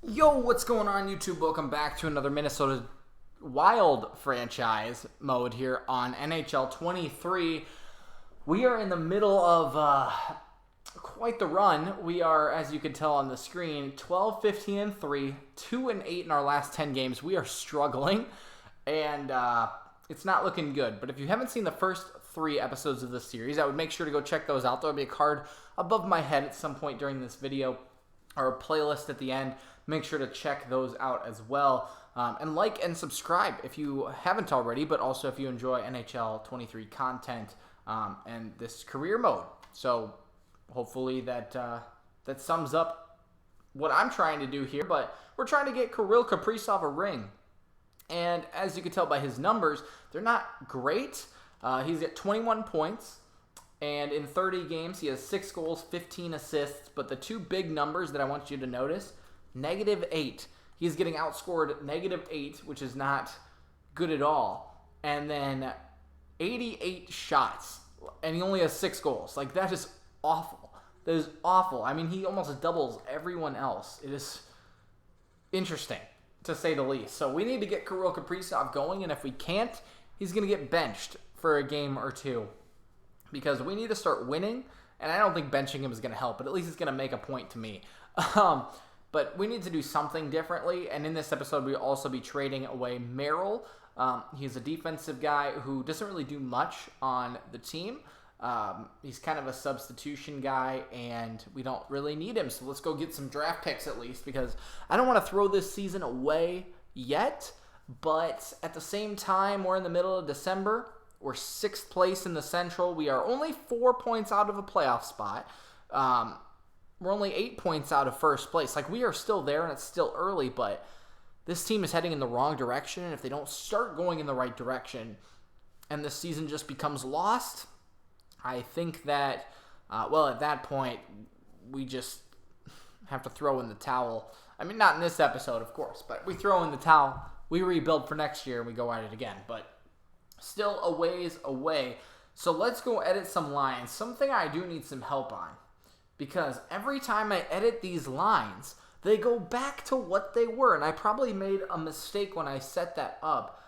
Yo, what's going on, YouTube? Welcome back to another Minnesota Wild franchise mode here on NHL 23. We are in the middle of quite the run. We are, as you can tell on the screen, 12, 15, and 3, 2 and 8 in our last 10 games. We are struggling, and it's not looking good. But if you haven't seen the first 3 episodes of this series, I would make sure to go check those out. There'll be a card above my head at some point during this video, or a playlist at the end. Make sure to check those out as well. And like and subscribe if you haven't already, but also if you enjoy NHL 23 content and this career mode. So hopefully that sums up what I'm trying to do here. But we're trying to get Kirill Kaprizov a ring. And as you can tell by his numbers, they're not great. He's at 21 points. And in 30 games, he has 6 goals, 15 assists. But the two big numbers that I want you to notice, -8. He's getting outscored -8, which is not good at all. And then 88 shots. And he only has 6 goals. Like, that is awful. That is awful. I mean, he almost doubles everyone else. It is interesting, to say the least. So we need to get Kirill Kaprizov going. And if we can't, he's going to get benched for a game or two. Because we need to start winning, and I don't think benching him is going to help, but at least it's going to make a point to me. But we need to do something differently, and in this episode, we'll also be trading away Merrill. He's a defensive guy who doesn't really do much on the team. He's kind of a substitution guy, and we don't really need him, so let's go get some draft picks at least, because I don't want to throw this season away yet, but at the same time, we're in the middle of December. We're 6th place in the Central. We are only 4 points out of a playoff spot. We're only 8 points out of first place. Like, we are still there, and it's still early, but this team is heading in the wrong direction, and if they don't start going in the right direction and the season just becomes lost, I think that, at that point, we just have to throw in the towel. I mean, not in this episode, of course, but we throw in the towel, we rebuild for next year, and we go at it again. But still a ways away. So let's go edit some lines. Something I do need some help on. Because every time I edit these lines, they go back to what they were. And I probably made a mistake when I set that up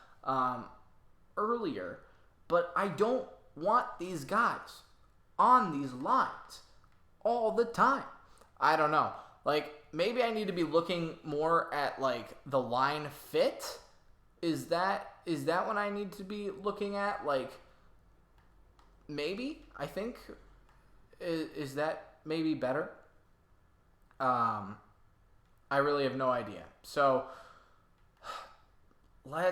earlier. But I don't want these guys on these lines all the time. I don't know. Like, maybe I need to be looking more at, like, the line fit. Is that what I need to be looking at? Like, maybe, I think, is that maybe better? I really have no idea. So, I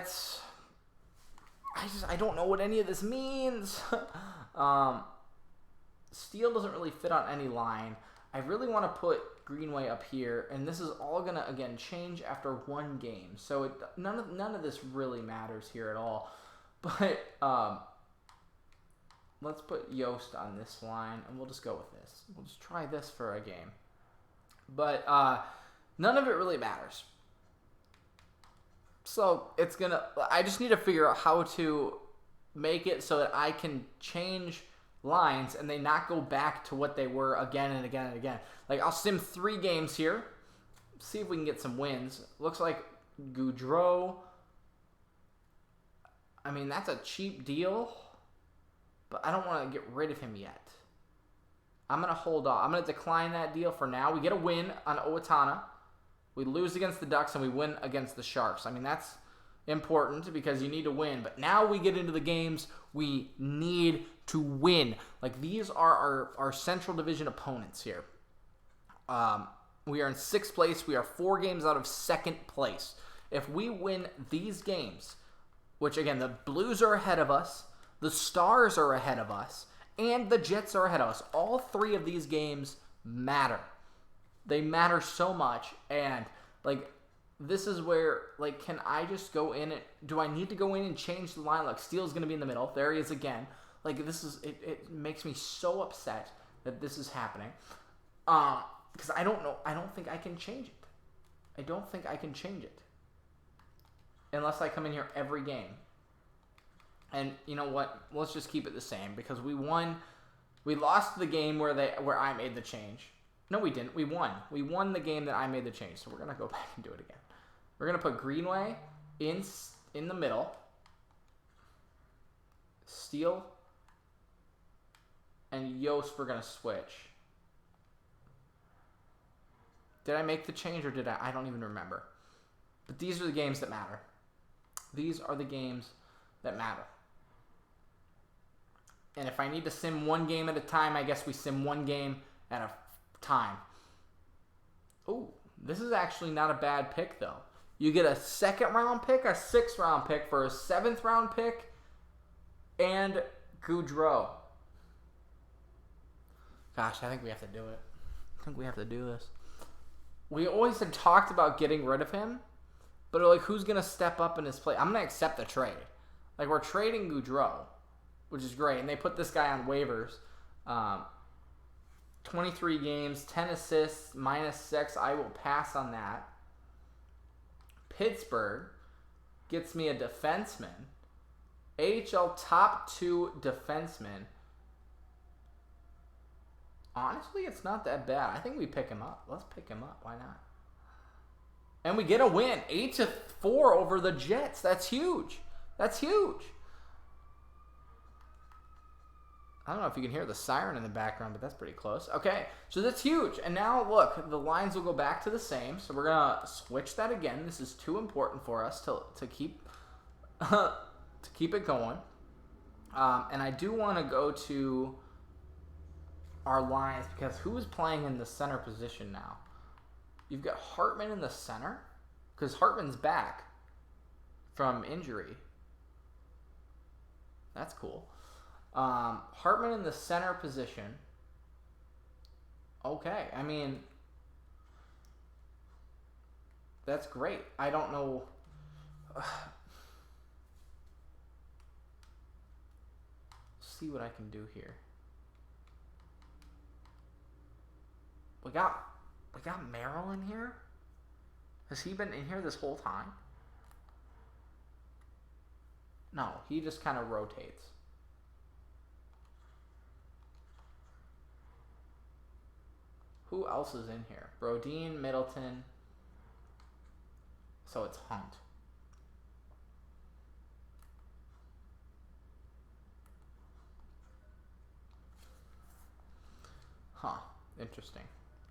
don't know what any of this means. Steel doesn't really fit on any line. I really want to put Greenway up here, and this is all going to, again, change after one game. So none of this really matters here at all. But let's put Yost on this line, and we'll just go with this. We'll just try this for a game. But none of it really matters. So I just need to figure out how to make it so that I can change lines and they not go back to what they were again and again and again. Like, I'll sim 3 games here, see if we can get some wins. Looks like Goudreau, I mean, that's a cheap deal, but I don't want to get rid of him yet. I'm going to hold off. I'm going to decline that deal for now. We get a win on Owatonna. We lose against the Ducks and we win against the Sharks. I mean, that's important because you need to win. But now we get into the games we need to win. Like, these are our Central Division opponents here. We are in 6th place. We are 4 games out of 2nd place. If we win these games, which, again, the Blues are ahead of us, the Stars are ahead of us, and the Jets are ahead of us. All 3 of these games matter. They matter so much, and, like, this is where, like, can I just go in and, do I need to go in and change the line? Like, Steele's going to be in the middle. There he is again. Like, this is, it makes me so upset that this is happening. Because I don't know, I don't think I can change it. I don't think I can change it. Unless I come in here every game. And you know what? Let's just keep it the same because we won. We lost the game where I made the change. No, we didn't. We won. We won the game that I made the change. So we're going to go back and do it again. We're going to put Greenway in the middle. Steele and Yost we're going to switch. Did I make the change or did I? I don't even remember. But these are the games that matter. These are the games that matter. And if I need to sim one game at a time, I guess we sim one game at a time. Oh, this is actually not a bad pick, though. You get a second-round pick, a sixth-round pick for a seventh-round pick, and Gaudreau. Gosh, I think we have to do it. I think we have to do this. We always had talked about getting rid of him, but like, who's going to step up in his place? I'm going to accept the trade. Like, we're trading Gaudreau, which is great. And they put this guy on waivers. 23 games, 10 assists, -6. I will pass on that. Pittsburgh gets me a defenseman. AHL top 2 defenseman. Honestly, it's not that bad. I think we pick him up. Let's pick him up. Why not? And we get a win. 8-4 over the Jets. That's huge. That's huge. I don't know if you can hear the siren in the background, but that's pretty close. Okay, so that's huge. And now, look, the lines will go back to the same. So we're going to switch that again. This is too important for us to keep to keep it going. And I do want to go to our lines because who is playing in the center position now? You've got Hartman in the center because Hartman's back from injury. That's cool. Hartman in the center position. Okay, I mean, that's great. I don't know. See what I can do here. We got Merrill in here? Has he been in here this whole time? No, he just kind of rotates. Who else is in here? Brodin, Middleton. So it's Hunt. Huh. Interesting.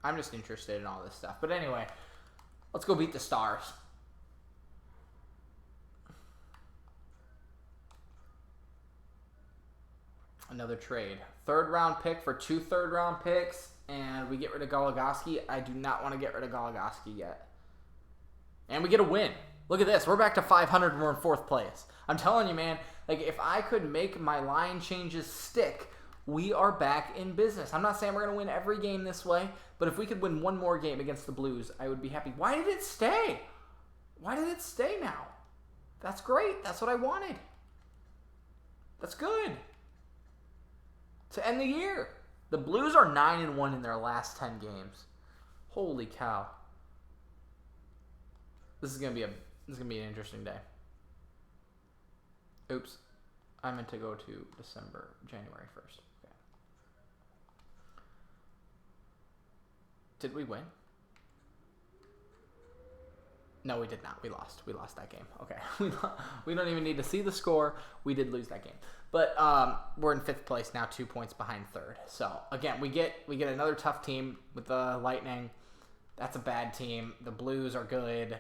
I'm just interested in all this stuff. But anyway, let's go beat the Stars. Another trade. Third round pick for 2 third round picks. And we get rid of Goligoski. I do not want to get rid of Goligoski yet. And we get a win. Look at this. We're back to 500 and we're in 4th place. I'm telling you, man. Like, if I could make my line changes stick, we are back in business. I'm not saying we're going to win every game this way, but if we could win one more game against the Blues, I would be happy. Why did it stay? Why did it stay now? That's great. That's what I wanted. That's good. To end the year. The Blues are 9-1 in their last 10 games. Holy cow. This is gonna be an interesting day. Oops. I meant to go to January 1st. Okay. Did we win? No, we did not. We lost. We lost that game. Okay. We don't even need to see the score. We did lose that game. But we're in 5th place now, 2 points behind 3rd. So again, we get another tough team with the Lightning. That's a bad team. The Blues are good.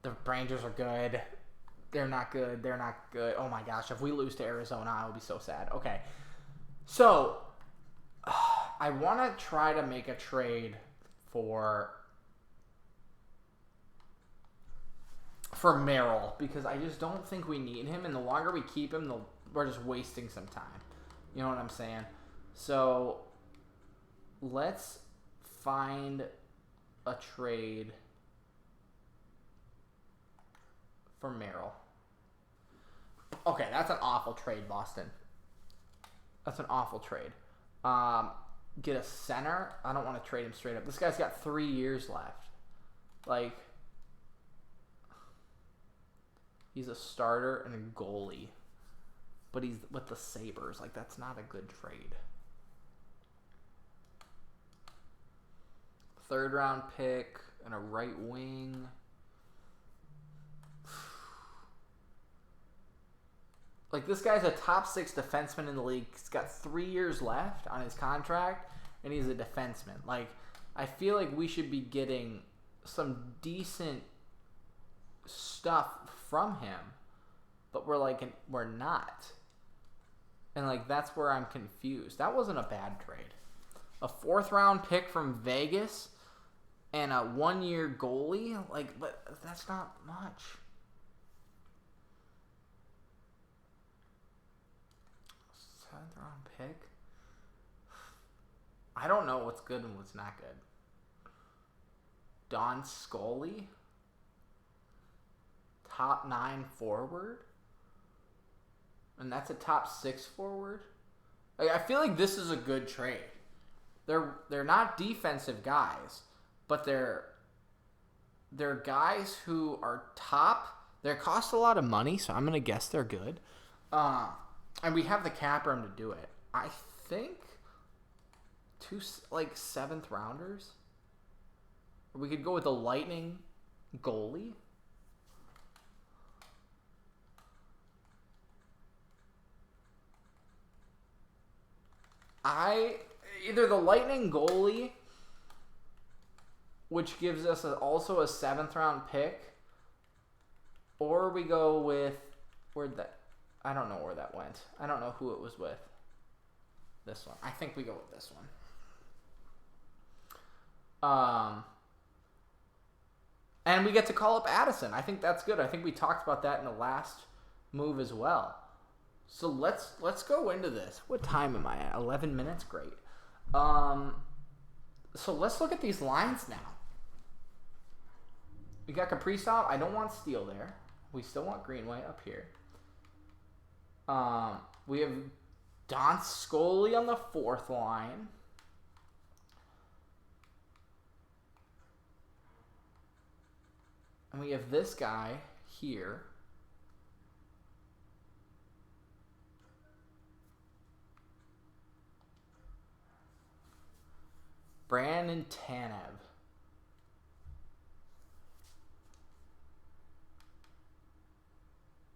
The Rangers are good. They're not good. They're not good. Oh my gosh, if we lose to Arizona, I will be so sad. Okay. So I want to try to make a trade for Merrill because I just don't think we need him, and the longer we keep him, we're just wasting some time. You know what I'm saying? So let's find a trade for Merrill. Okay, that's an awful trade, Boston. That's an awful trade. Get a center. I don't want to trade him straight up. This guy's got 3 years left. Like, he's a starter and a goalie. But he's with the Sabres. Like, that's not a good trade. third round pick and a right wing. Like, this guy's a top 6 defenseman in the league. He's got 3 years left on his contract, and he's a defenseman. Like, I feel like we should be getting some decent stuff from him, but we're not. And, like, that's where I'm confused. That wasn't a bad trade. A 4th round pick from Vegas and a 1-year goalie? Like, but that's not much. 7th round pick? I don't know what's good and what's not good. Don Scully? Top 9 forward? And that's a top 6 forward? Like, I feel like this is a good trade. They're not defensive guys, but they're guys who are top. They cost a lot of money, so I'm gonna guess they're good. And we have the cap room to do it. I think 2 7th rounders. We could go with a Lightning goalie. Either the Lightning goalie, which gives us also a 7th round pick, or we go with I don't know where that went. I don't know who it was with. This one. I think we go with this one. And we get to call up Addison. I think that's good. I think we talked about that in the last move as well. So let's go into this. What time am I at? 11 minutes? Great. So let's look at these lines now. We got Kaprizov. I don't want Steele there. We still want Greenway up here. We have Don Scully on the 4th line. And we have this guy here. Brandon Tanev.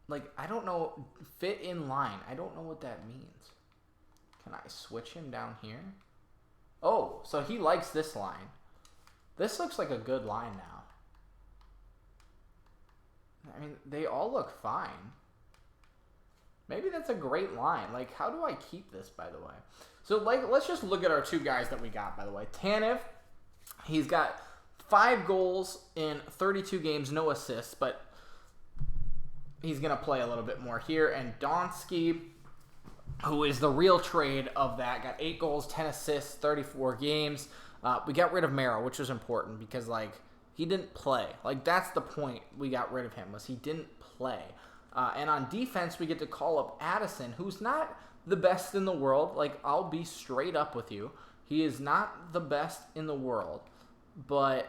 Like, I don't know. Fit in line. I don't know what that means. Can I switch him down here? Oh, so he likes this line. This looks like a good line now. I mean, they all look fine. Maybe that's a great line. Like, how do I keep this, by the way? So, like, let's just look at our 2 guys that we got, by the way. Tanev, he's got 5 goals in 32 games, no assists, but he's going to play a little bit more here. And Donskey, who is the real trade of that, got 8 goals, 10 assists, 34 games. We got rid of Merrill, which was important because, like, he didn't play. Like, that's the point we got rid of him, was he didn't play. And on defense, we get to call up Addison, who's not the best in the world. Like, I'll be straight up with you. He is not the best in the world. But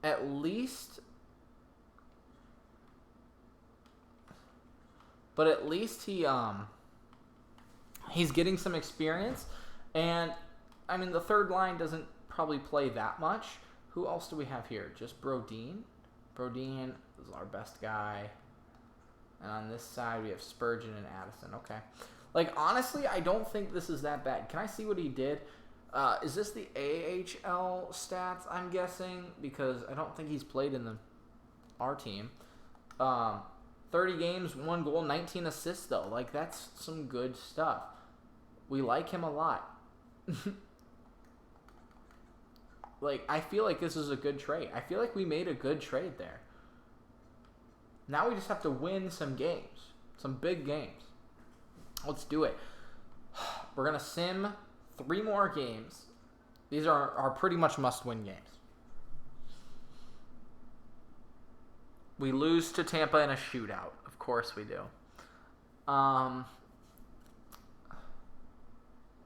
at least he's getting some experience. And, I mean, the 3rd line doesn't probably play that much. Who else do we have here? Just Brodin. Brodin is our best guy. And on this side, we have Spurgeon and Addison. Okay. Like, honestly, I don't think this is that bad. Can I see what he did? Is this the AHL stats, I'm guessing? Because I don't think he's played in our team. 30 games, 1 goal, 19 assists, though. Like, that's some good stuff. We like him a lot. Like, I feel like this is a good trade. I feel like we made a good trade there. Now we just have to win some games. Some big games. Let's do it. We're going to sim 3 more games. These are pretty much must-win games. We lose to Tampa in a shootout. Of course we do. I'm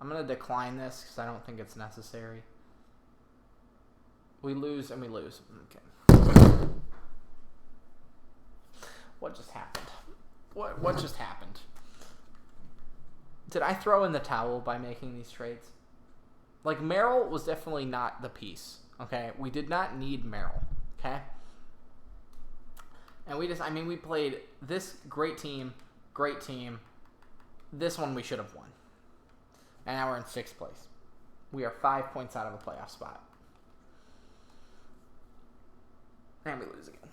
going to decline this because I don't think it's necessary. We lose and we lose. Okay. What just happened? What just happened? Did I throw in the towel by making these trades? Like, Merrill was definitely not the piece. okay? We did not need Merrill, okay? And we played this great team. This one we should have won. And now we're in 6th place. We are 5 points out of a playoff spot. And we lose again.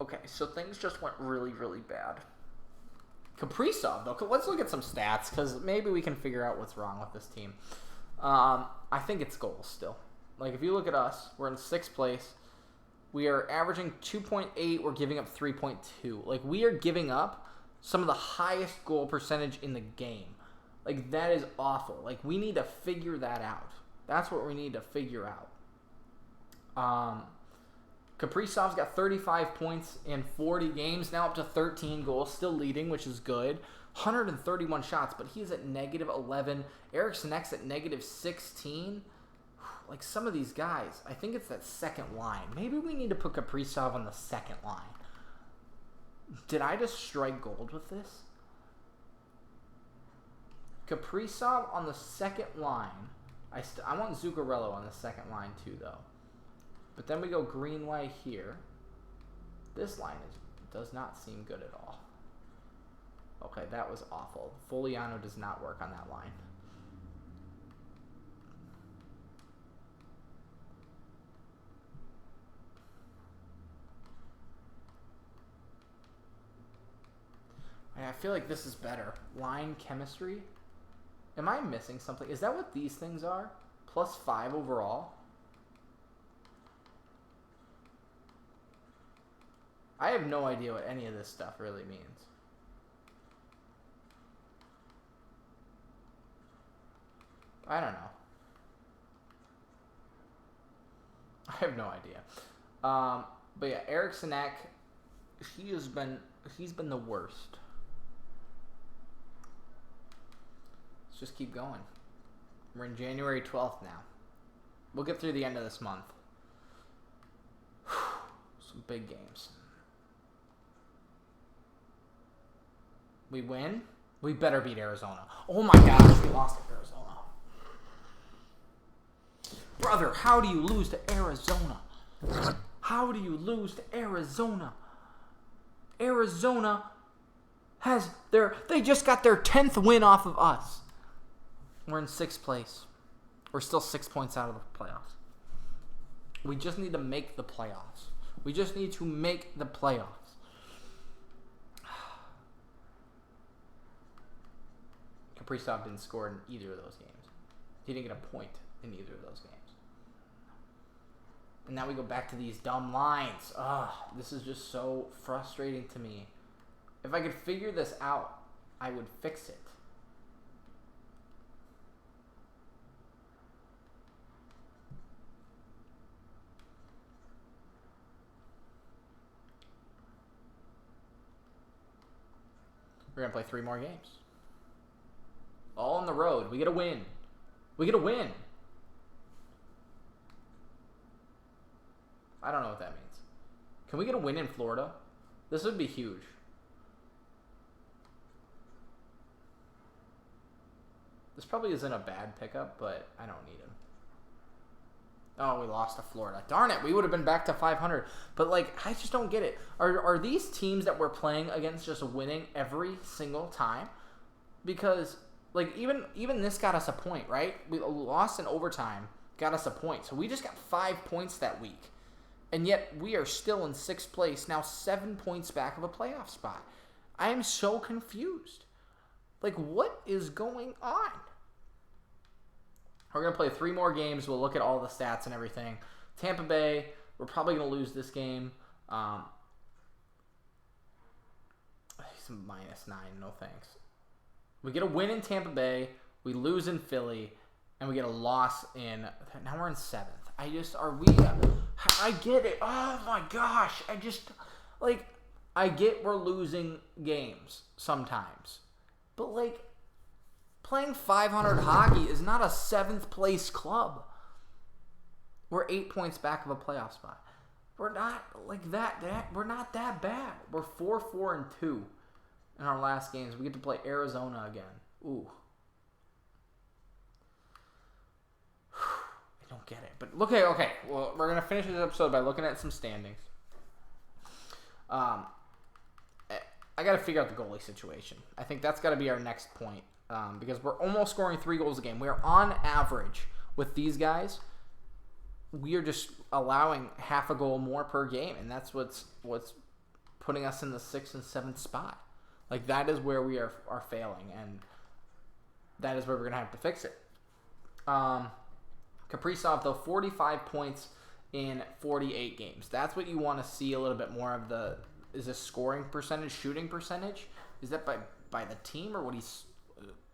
Okay, so things just went really, really bad. Kaprizov, though. Let's look at some stats, because maybe we can figure out what's wrong with this team. I think it's goals still. Like, if you look at us, we're in 6th place. We are averaging 2.8. We're giving up 3.2. Like, we are giving up some of the highest goal percentage in the game. Like, that is awful. Like, we need to figure that out. That's what we need to figure out. Kaprizov's got 35 points in 40 games, now up to 13 goals, still leading, which is good. 131 shots, but he's at -11. Ericsson's at -16. Like, some of these guys, I think it's that second line. Maybe we need to put Kaprizov on the second line. Did I just strike gold with this? Kaprizov on the second line. I want Zuccarello on the second line too, though. But then we go Greenway here. This line does not seem good at all. Okay, that was awful. Foliano does not work on that line. I feel like this is better. Line chemistry. Am I missing something? Is that what these things are? +5 overall? I have no idea what any of this stuff really means. I don't know. I have no idea. But yeah, Eriksson, he's been the worst. Let's just keep going. We're in January 12th now. We'll get through the end of this month. Some big games. We win? We better beat Arizona. Oh my gosh, we lost to Arizona. Brother, how do you lose to Arizona? How do you lose to Arizona? Arizona they just got their 10th win off of us. We're in 6th place. We're still 6 points out of the playoffs. We just need to make the playoffs. We just need to make the playoffs. Kaprizov didn't score in either of those games. He didn't get a point in either of those games. And now we go back to these dumb lines. This is just so frustrating to me. If I could figure this out, I would fix it. We're going to play 3 more games. All on the road. We get a win. We get a win. I don't know what that means. Can we get a win in Florida? This would be huge. This probably isn't a bad pickup, but I don't need him. Oh, we lost to Florida. Darn it, we would have been back to 500. But, like, I just don't get it. Are these teams that we're playing against just winning every single time? Because, like, even this got us a point, right? We lost in overtime, got us a point. So we just got 5 points that week. And yet we are still in 6th place, now 7 points back of a playoff spot. I am so confused. Like, what is going on? We're going to play 3 more games. We'll look at all the stats and everything. Tampa Bay, we're probably going to lose this game. He's a -9. No thanks. We get a win in Tampa Bay. We lose in Philly. And we get a loss in... Now we're in 7th. I get it. Oh, my gosh. I get we're losing games sometimes. But, like... Playing 500 hockey is not a 7th place club. We're 8 points back of a playoff spot. We're not like that. We're not that bad. We're 4-4-2 in our last games. We get to play Arizona again. Ooh. I don't get it. But look at okay. Well, we're gonna finish this episode by looking at some standings. I got to figure out the goalie situation. I think that's got to be our next point because we're almost scoring 3 goals a game. We are on average with these guys. We are just allowing half a goal more per game, and that's what's putting us in the 6th and 7th spot. Like that is where we are failing, and that is where we're gonna have to fix it. Kaprizov though, 45 points in 48 games. That's what you want to see a little bit more of. Is this scoring percentage, shooting percentage? Is that by the team or what he's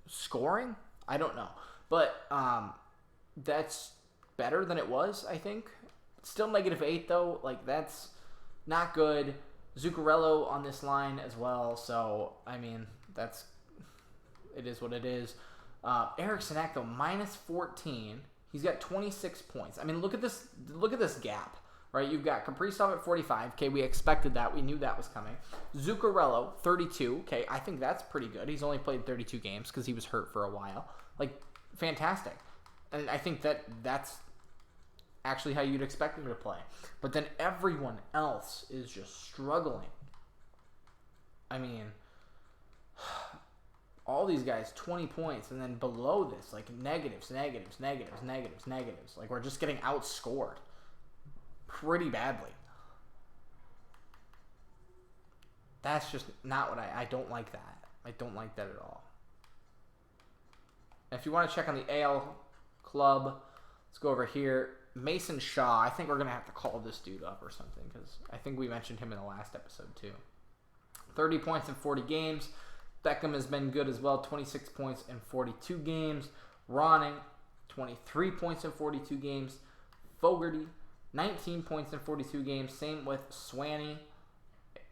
scoring? I don't know. But that's better than it was, I think. Still -8 though. Like that's not good. Zuccarello on this line as well. So I mean it is what it is. Eric Sinek though, -14. He's got 26 points. I mean, look at this gap, right? You've got Kaprizov at 45. Okay, we expected that. We knew that was coming. Zuccarello, 32. Okay, I think that's pretty good. He's only played 32 games because he was hurt for a while. Like, fantastic. And I think that's actually how you'd expect him to play. But then everyone else is just struggling. I mean, all these guys, 20 points, and then below this, like negatives. Like we're just getting outscored pretty badly. That's just not what I don't like that. I don't like that at all. If you want to check on the AL club, let's go over here. Mason Shaw, I think we're going to have to call this dude up or something because I think we mentioned him in the last episode too. 30 points in 40 games. Beckham has been good as well, 26 points in 42 games. Ronning, 23 points in 42 games. Fogarty, 19 points in 42 games. Same with Swanee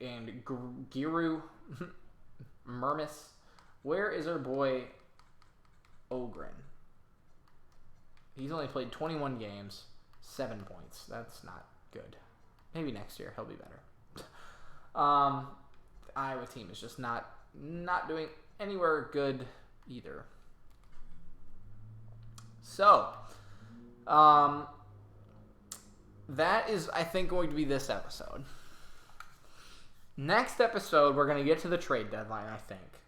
and Giroux. Mermis. Where is our boy Ogren? He's only played 21 games, 7 points. That's not good. Maybe next year he'll be better. The Iowa team is just not doing anywhere good either. So, that is, I think, going to be this episode. Next episode, we're going to get to the trade deadline, I think.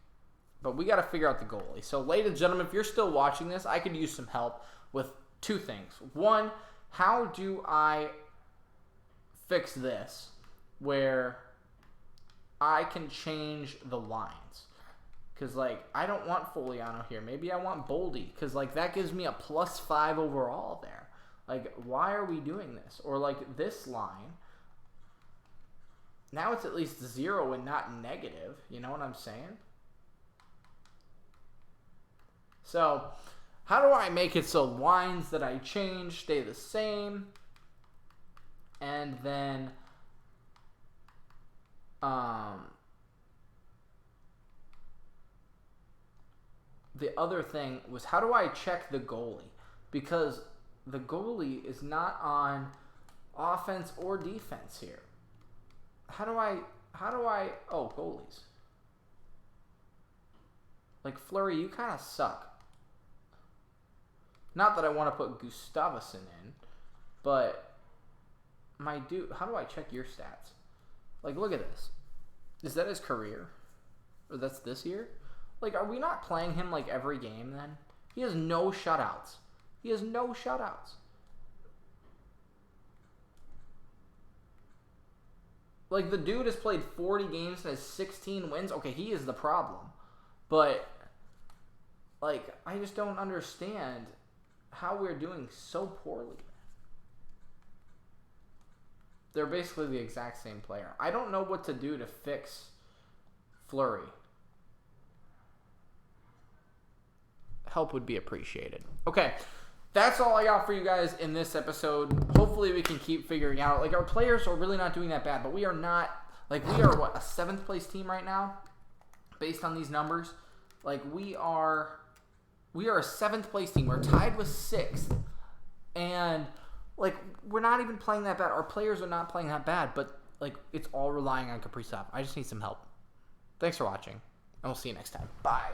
But we got to figure out the goalie. So, ladies and gentlemen, if you're still watching this, I could use some help with 2 things. One, how do I fix this where I can change the lines? Because, like, I don't want Foliano here. Maybe I want Boldy. Because, like, that gives me a +5 overall there. Like, why are we doing this? Or, like, this line. Now it's at least 0 and not negative. You know what I'm saying? So, how do I make it so lines that I change stay the same? And then, the other thing was, how do I check the goalie? Because the goalie is not on offense or defense here. How do I, goalies. Like, Fleury, you kind of suck. Not that I want to put Gustavsson in, but my dude, how do I check your stats? Like, look at this. Is that his career? Or that's this year? Like, are we not playing him, like, every game, then? He has no shutouts. Like, the dude has played 40 games and has 16 wins. Okay, he is the problem. But, like, I just don't understand how we're doing so poorly. They're basically the exact same player. I don't know what to do to fix Fleury. Help would be appreciated. Okay, that's all I got for you guys in this episode. Hopefully we can keep figuring out. Like, our players are really not doing that bad, but we are not. Like, we are, what, a 7th place team right now? Based on these numbers? Like, we are a 7th place team. We're tied with 6th. And, like, we're not even playing that bad. Our players are not playing that bad, but, like, it's all relying on Kaprizov. I just need some help. Thanks for watching, and we'll see you next time. Bye.